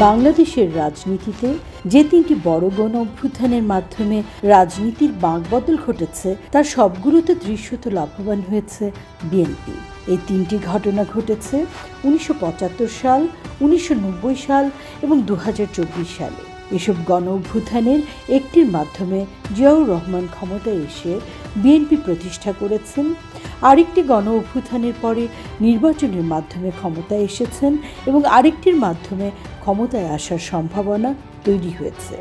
বাংলাদেশের রাজনীতিতে যে তিনটি বড় গণ অভ্যুত্থানের মাধ্যমে রাজনীতির বাঁকবদল ঘটেছে তার সবগুলোতে দৃশ্যত লাভবান হয়েছে বিএনপি। এই তিনটি ঘটনা ঘটেছে 1975 সাল, 1990 সাল এবং 2024 সালে। এসব গণ অভ্যুত্থানের একটির মাধ্যমে জিয়াউর রহমান ক্ষমতায় এসে বিএনপি প্রতিষ্ঠা করেছেন, আরেকটি গণ অভ্যুত্থানের পরে নির্বাচনের মাধ্যমে ক্ষমতায় এসেছেন এবং আরেকটির মাধ্যমে ক্ষমতায় আসার সম্ভাবনা তৈরি হয়েছে।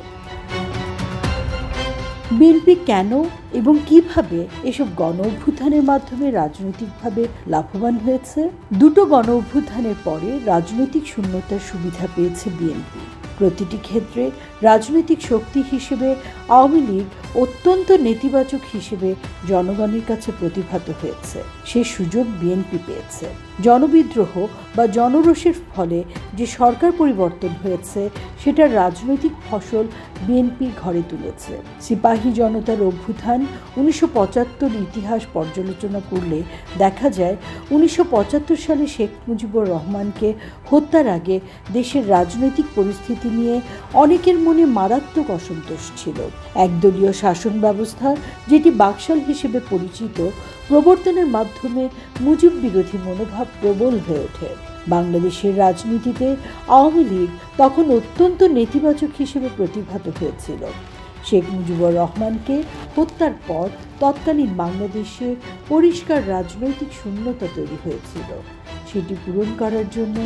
বিএনপি কেন এবং কিভাবে এসব গণ অভ্যুত্থানের মাধ্যমে রাজনৈতিকভাবে লাভবান হয়েছে? দুটো গণ অভ্যুত্থানের পরে রাজনৈতিক শূন্যতার সুবিধা পেয়েছে বিএনপি। প্রতিটি ক্ষেত্রে রাজনৈতিক শক্তি হিসেবে আওয়ামী লীগ অত্যন্ত নেতিবাচক হিসেবে জনগণের কাছে প্রতিভাত হয়েছে। সে সুযোগ বিএনপি পেয়েছে। জনবিদ্রোহ বা জনরোষের ফলে যে সরকার পরিবর্তন হয়েছে সেটার রাজনৈতিক ফসল বিএনপি ঘরে তুলেছে। সিপাহী জনতার অভ্যুত্থান 1975 ইতিহাস পর্যালোচনা করলে দেখা যায় 1975 সালে শেখ মুজিবুর রহমানকে হত্যার আগে দেশের রাজনৈতিক পরিস্থিতি নিয়ে অনেকের মনে মারাত্মক অসন্তোষ ছিল। একদলীয় শাসন ব্যবস্থা, যেটি বাকশাল হিসেবে পরিচিত, প্রবর্তনের মাধ্যমে মুজিব বিরোধী মনোভাব প্রবল হয়ে ওঠে। বাংলাদেশের রাজনীতিতে আওয়ামী লীগ তখন অত্যন্ত নেতিবাচক হিসেবে প্রতিভাত হয়েছিল। শেখ মুজিবুর রহমানকে হত্যার পর তৎকালীন বাংলাদেশে পরিষ্কার রাজনৈতিক শূন্যতা তৈরি হয়েছিল। সেটি পূরণ করার জন্য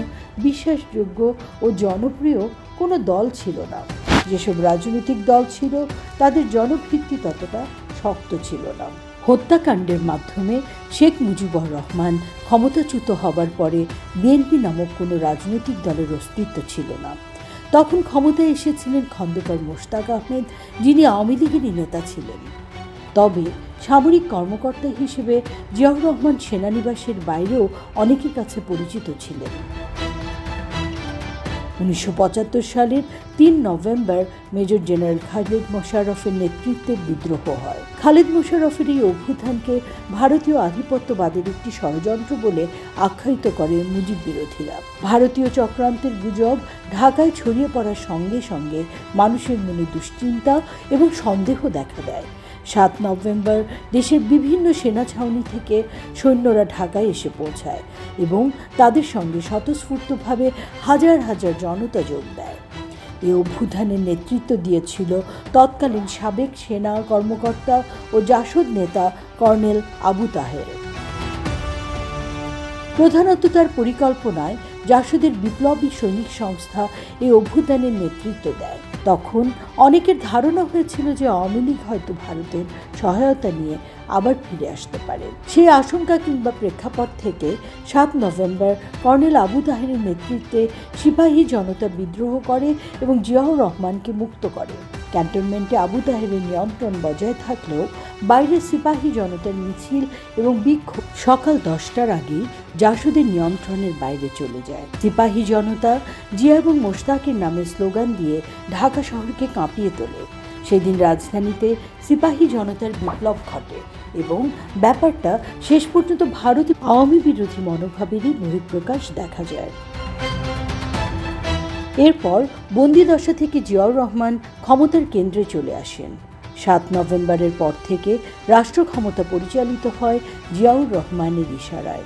বিশ্বাসযোগ্য ও জনপ্রিয় কোনো দল ছিল না। যেসব রাজনৈতিক দল ছিল তাদের জনভিত্তি ততটা শক্ত ছিল না। হত্যাকাণ্ডের মাধ্যমে শেখ মুজিবুর রহমান ক্ষমতাচ্যুত হবার পরে বিএনপি নামক কোনো রাজনৈতিক দলের অস্তিত্ব ছিল না। তখন ক্ষমতায় এসেছিলেন খন্দকার মোশতাক আহমেদ, যিনি আওয়ামী লীগেরই নেতা ছিলেন। তবে সামরিক কর্মকর্তা হিসেবে জিয়াউর রহমান সেনানিবাসের বাইরেও অনেকের কাছে পরিচিত ছিলেন। 1975 সালের 3 নভেম্বর মেজর জেনারেল খালেদ মোশাররফের নেতৃত্বে বিদ্রোহ হয়। খালেদ মোশাররফের এই অভ্যুত্থানকে ভারতীয় আধিপত্যবাদের একটি ষড়যন্ত্র বলে আখ্যায়িত করে মুজিব বিরোধীরা। ভারতীয় চক্রান্তের গুজব ঢাকায় ছড়িয়ে পড়ার সঙ্গে সঙ্গে মানুষের মনে দুশ্চিন্তা এবং সন্দেহ দেখা দেয়। 7 নভেম্বর দেশের বিভিন্ন সেনা ছাউনি থেকে সৈন্যরা ঢাকায় এসে পৌঁছায় এবং তাদের সঙ্গে স্বতঃস্ফূর্তভাবে হাজার হাজার জনতা যোগ দেয়। এই অভ্যুত্থানের নেতৃত্ব দিয়েছিল তৎকালীন সাবেক সেনা কর্মকর্তা ও জাসদ নেতা কর্নেল আবু তাহের। প্রধানত তার পরিকল্পনায় জাসদের বিপ্লবী সৈনিক সংস্থা এই অভ্যুত্থানের নেতৃত্ব দেয়। তখন অনেকের ধারণা হয়েছিল যে আওয়ামী লীগ হয়তো ভারতের সহায়তা নিয়ে আবার ফিরে আসতে পারে। সেই আশঙ্কা কিংবা প্রেক্ষাপট থেকে 7 নভেম্বর কর্নেল আবু তাহেরের নেতৃত্বে সিপাহী জনতা বিদ্রোহ করে এবং জিয়াউর রহমানকে মুক্ত করে। ক্যান্টনমেন্টে আবু তাহেরের নিয়ন্ত্রণ বজায় থাকলেও বাইরে সিপাহী জনতার মিছিল এবং বিক্ষোভ সকাল 10টার আগেই জাসদের নিয়ন্ত্রণের বাইরে চলে যায়। সিপাহী জনতা জিয়া এবং মোশতাকের নামে স্লোগান দিয়ে ঢাকা শহরকে কাঁপিয়ে তোলে। সেদিন রাজধানীতে সিপাহী জনতার বিপ্লব ঘটে এবং ব্যাপারটা শেষ পর্যন্ত ভারতীয় আওয়ামী বিরোধী মনোভাবেরই বহিঃপ্রকাশ দেখা যায়। এরপর বন্দিদশা থেকে জিয়াউর রহমান ক্ষমতার কেন্দ্রে চলে আসেন। 7 নভেম্বরের পর থেকে রাষ্ট্র ক্ষমতা পরিচালিত হয় জিয়াউর রহমানের ইশারায়।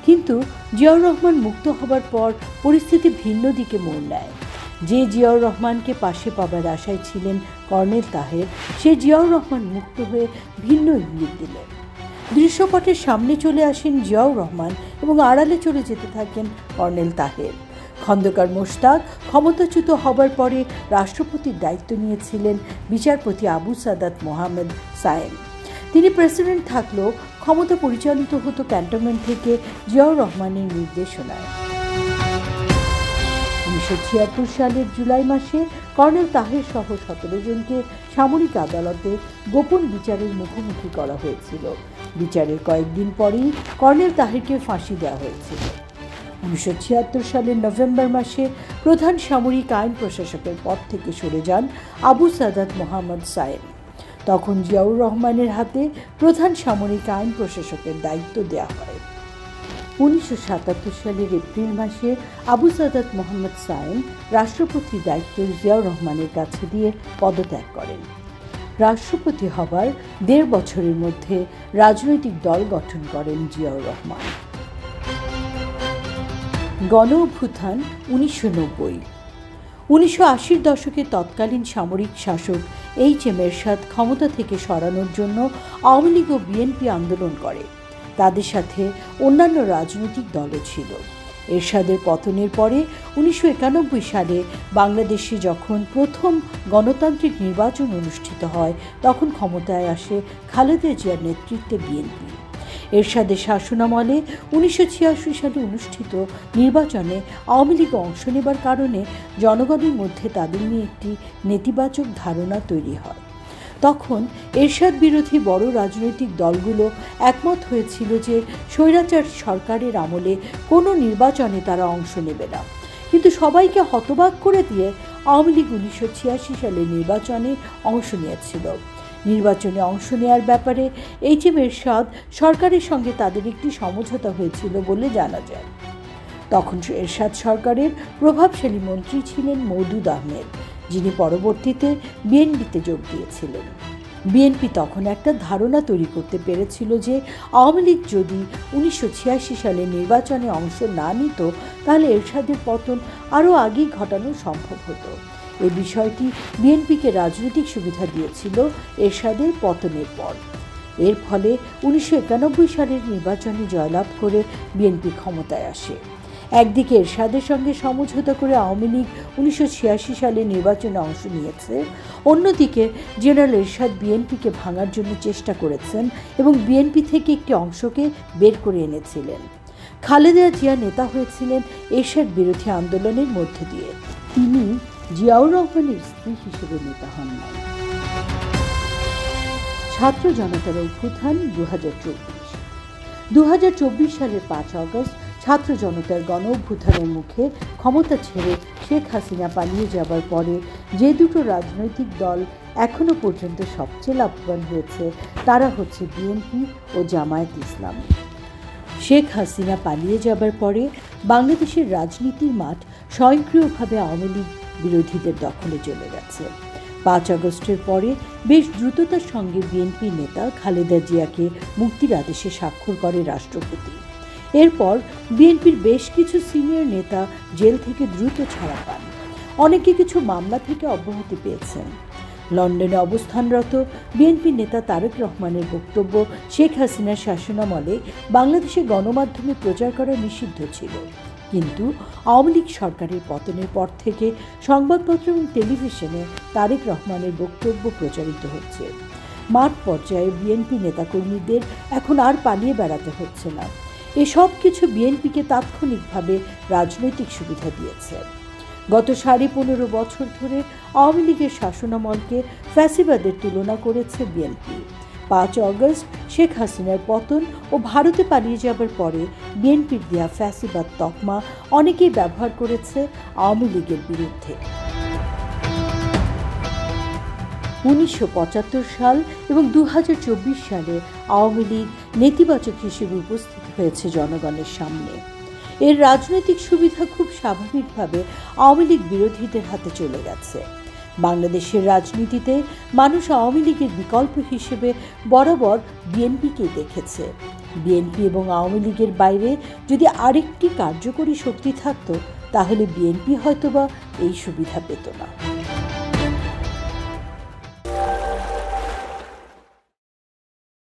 কিন্তু জিয়াউর রহমান মুক্ত হবার পর পরিস্থিতি ভিন্ন দিকে মোড় নেয়। যে জিয়াউর রহমানকে পাশে পাবার আশায় ছিলেন কর্নেল তাহের, সে জিয়াউর রহমান মুক্ত হয়ে ভিন্ন ইঙ্গিত দিলেন। দৃশ্যপটের সামনে চলে আসেন জিয়াউর রহমান এবং আড়ালে চলে যেতে থাকেন কর্নেল তাহের। খন্দকার মোশতাক ক্ষমতাচ্যুত হবার পরে রাষ্ট্রপতির দায়িত্ব নিয়েছিলেন বিচারপতি আবু সাদাত মোহাম্মদ সায়েম। তিনি প্রেসিডেন্ট থাকলেও ক্ষমতা পরিচালিত হতো ক্যান্টনমেন্ট থেকে জিয়াউর রহমানের নির্দেশনায়। 1976 সালের জুলাই মাসে কর্নেল তাহের সহ 17 জনকে সামরিক আদালতে গোপন বিচারের মুখোমুখি করা হয়েছিল। বিচারের কয়েকদিন পরেই কর্নেল তাহেরকে ফাঁসি দেওয়া হয়েছিল। 1976 সালের নভেম্বর মাসে প্রধান সামরিক আইন প্রশাসকের পদ থেকে সরে যান আবু সাদাত মোহাম্মদ সায়েম। তখন জিয়াউর রহমানের হাতে প্রধান সামরিক আইন প্রশাসকের দায়িত্ব দেওয়া হয়। 1977 সালের এপ্রিল মাসে আবু সাদাত মোহাম্মদ সায়েম রাষ্ট্রপতির দায়িত্ব জিয়াউর রহমানের কাছে দিয়ে পদত্যাগ করেন। রাষ্ট্রপতি হবার 1.5 বছরের মধ্যে রাজনৈতিক দল গঠন করেন জিয়াউর রহমান। গণ অভ্যুত্থান 1990। 1980-র দশকে তৎকালীন সামরিক শাসক এইচ.এম. এরশাদ ক্ষমতা থেকে সরানোর জন্য আওয়ামী লীগ ও বিএনপি আন্দোলন করে। তাদের সাথে অন্যান্য রাজনৈতিক দলও ছিল। এরশাদের পতনের পরে 1991 সালে বাংলাদেশে যখন প্রথম গণতান্ত্রিক নির্বাচন অনুষ্ঠিত হয়, তখন ক্ষমতায় আসে খালেদা জিয়ার নেতৃত্বে বিএনপি। এরশাদের শাসনামলে 1986 সালে অনুষ্ঠিত নির্বাচনে আওয়ামী লীগ অংশ নেবার কারণে জনগণের মধ্যে তাদের নিয়ে একটি নেতিবাচক ধারণা তৈরি হয়। তখন এরশাদ বিরোধী বড় রাজনৈতিক দলগুলো একমত হয়েছিল যে স্বৈরাচার সরকারের আমলে কোনো নির্বাচনে তারা অংশ নেবে না। কিন্তু সবাইকে হতবাক করে দিয়ে আওয়ামী লীগ 1986 সালে নির্বাচনে অংশ নিয়েছিল। নির্বাচনে অংশ নেওয়ার ব্যাপারে এইচ.এম. এরশাদ সরকারের সঙ্গে তাদের একটি সমঝোতা হয়েছিল বলে জানা যায়। তখন এরশাদ সরকারের প্রভাবশালী মন্ত্রী ছিলেন মওদুদ আহমেদ, যিনি পরবর্তীতে বিএনপিতে যোগ দিয়েছিলেন। বিএনপি তখন একটা ধারণা তৈরি করতে পেরেছিল যে আওয়ামী লীগ যদি 1986 সালে নির্বাচনে অংশ না নিত, তাহলে এরশাদের পতন আরও আগেই ঘটানো সম্ভব হতো। এই বিষয়টি বিএনপিকে রাজনৈতিক সুবিধা দিয়েছিল এরশাদের পতনের পর। এর ফলে 1991 সালের নির্বাচনে জয়লাভ করে বিএনপি ক্ষমতায় আসে। একদিকে এরশাদের সঙ্গে সমঝোতা করে আওয়ামী লীগ 1986 সালে নির্বাচনে অংশ নিয়েছে, অন্যদিকে জেনারেল এরশাদ বিএনপিকে ভাঙার জন্য চেষ্টা করেছেন এবং বিএনপি থেকে একটি অংশকে বের করে এনেছিলেন। খালেদা জিয়া নেতা হয়েছিলেন এরশাদ বিরোধী আন্দোলনের মধ্য দিয়ে। তিনি জিয়াউর রহমানের স্ত্রী হিসেবে নেতা হন নাই। ছাত্র জনতার অভ্যুত্থান 2024 সালের 5 আগস্ট ছাত্র জনতার গণ অভ্যুত্থানের মুখে ক্ষমতা ছেড়ে শেখ হাসিনা পালিয়ে যাবার পরে যে দুটো রাজনৈতিক দল এখনো পর্যন্ত সবচেয়ে লাভবান হয়েছে, তারা হচ্ছে বিএনপি ও জামায়াত ইসলামী। শেখ হাসিনা পালিয়ে যাবার পরে বাংলাদেশের রাজনীতির মাঠ স্বয়ংক্রিয়ভাবে আওয়ামী লীগ বিরোধীদের দখলে চলে গেছে। 5 আগস্টের পরে বেশ দ্রুততার সঙ্গে বিএনপি নেতা খালেদা জিয়াকে মুক্তির আদেশে স্বাক্ষর করে রাষ্ট্রপতি। এরপর বিএনপির বেশ কিছু সিনিয়র নেতা জেল থেকে দ্রুত ছাড়া পান। অনেকে কিছু মামলা থেকে অব্যাহতি পেয়েছেন। লন্ডনে অবস্থানরত বিএনপি নেতা তারেক রহমানের বক্তব্য, শেখ হাসিনার শাসনামলে বাংলাদেশে গণমাধ্যমে প্রচার করা নিষিদ্ধ ছিল, কিন্তু আওয়ামী লীগ সরকারের পতনের পর থেকে সংবাদপত্র এবং টেলিভিশনে তারেক রহমানের বক্তব্য প্রচারিত হচ্ছে। মাঠ পর্যায়ে বিএনপি নেতাকর্মীদের এখন আর পালিয়ে বেড়াতে হচ্ছে না। এসব কিছু বিএনপিকে তাৎক্ষণিকভাবে রাজনৈতিক সুবিধা দিয়েছে। গত 15.5 বছর ধরে আওয়ামী লীগের শাসনামলকে ফ্যাসিবাদের তুলনা করেছে বিএনপি। 5 আগস্ট শেখ হাসিনার পতন ও ভারতে পালিয়ে যাবার পরে বিএনপির দেয়া ফ্যাসিবাদ তকমা অনেকেই ব্যবহার করেছে আওয়ামী লীগের বিরুদ্ধে। 1975 সাল এবং 2024 সালে আওয়ামী লীগ নেতিবাচক হিসেবে উপস্থিত হয়েছে জনগণের সামনে। এর রাজনৈতিক সুবিধা খুব স্বাভাবিকভাবে আওয়ামী লীগ বিরোধীদের হাতে চলে গেছে। বাংলাদেশের রাজনীতিতে মানুষ আওয়ামী লীগের বিকল্প হিসেবে বরাবর বিএনপিকেই দেখেছে। বিএনপি এবং আওয়ামী লীগের বাইরে যদি আরেকটি কার্যকরী শক্তি থাকত, তাহলে বিএনপি হয়তোবা এই সুবিধা পেত না।